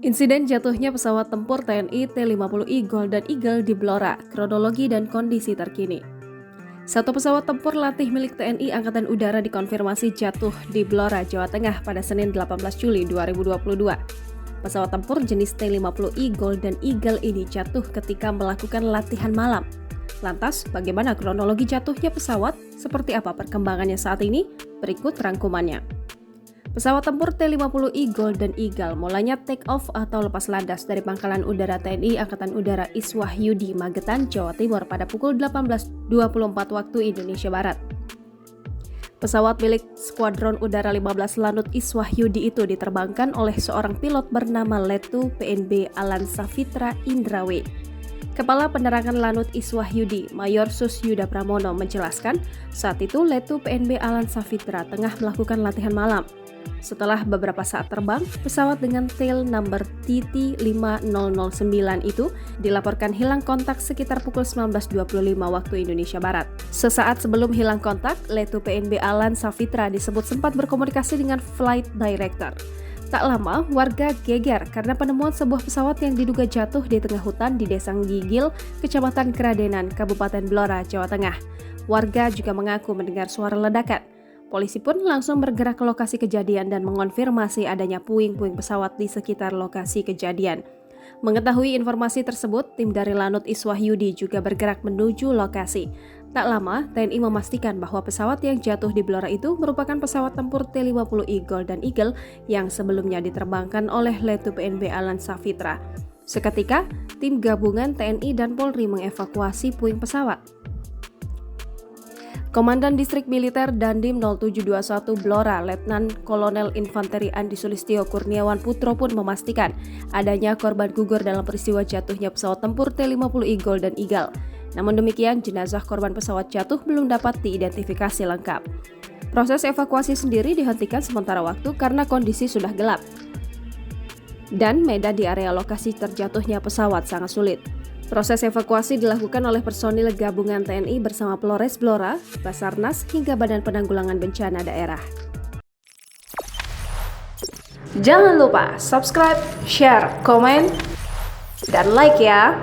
Insiden jatuhnya pesawat tempur TNI T-50I Golden Eagle di Blora, kronologi dan kondisi terkini. Satu pesawat tempur latih milik TNI Angkatan Udara dikonfirmasi jatuh di Blora, Jawa Tengah pada Senin 18 Juli 2022. Pesawat tempur jenis T-50I Golden Eagle ini jatuh ketika melakukan latihan malam. Lantas, bagaimana kronologi jatuhnya pesawat? Seperti apa perkembangannya saat ini? Berikut rangkumannya. Pesawat tempur T-50I Golden Eagle mulanya take off atau lepas landas dari Pangkalan Udara TNI Angkatan Udara Iswahyudi, Magetan, Jawa Timur pada pukul 18.24 waktu Indonesia Barat. Pesawat milik Skuadron Udara 15 Lanut Iswahyudi itu diterbangkan oleh seorang pilot bernama Letu PNB Alan Safitra Indrawe. Kepala Penerangan Lanut Iswahyudi, Mayor Susyuda Pramono menjelaskan, saat itu Letu PNB Alan Safitra tengah melakukan latihan malam. Setelah beberapa saat terbang, pesawat dengan tail number TT5009 itu dilaporkan hilang kontak sekitar pukul 19.25 waktu Indonesia Barat. Sesaat sebelum hilang kontak, Letu PNB Alan Safitra disebut sempat berkomunikasi dengan Flight Director. Tak lama, warga geger karena penemuan sebuah pesawat yang diduga jatuh di tengah hutan di Desa Gigil, Kecamatan Keradenan, Kabupaten Blora, Jawa Tengah. Warga juga mengaku mendengar suara ledakan. Polisi pun langsung bergerak ke lokasi kejadian dan mengonfirmasi adanya puing-puing pesawat di sekitar lokasi kejadian. Mengetahui informasi tersebut, tim dari Lanut Iswahyudi juga bergerak menuju lokasi. Tak lama, TNI memastikan bahwa pesawat yang jatuh di Blora itu merupakan pesawat tempur T-50I Golden Eagle yang sebelumnya diterbangkan oleh Letu PNB Alan Safitra. Seketika, tim gabungan TNI dan Polri mengevakuasi puing pesawat. Komandan Distrik Militer Dandim 0721 Blora, Letnan Kolonel Infanteri Andi Sulistyo Kurniawan Putro pun memastikan adanya korban gugur dalam peristiwa jatuhnya pesawat tempur T-50I Golden Eagle. Namun demikian, jenazah korban pesawat jatuh belum dapat diidentifikasi lengkap. Proses evakuasi sendiri dihentikan sementara waktu karena kondisi sudah gelap. Dan medan di area lokasi terjatuhnya pesawat sangat sulit. Proses evakuasi dilakukan oleh personil gabungan TNI bersama Polres Blora, Basarnas, hingga Badan Penanggulangan Bencana Daerah. Jangan lupa subscribe, share, komen, dan like ya!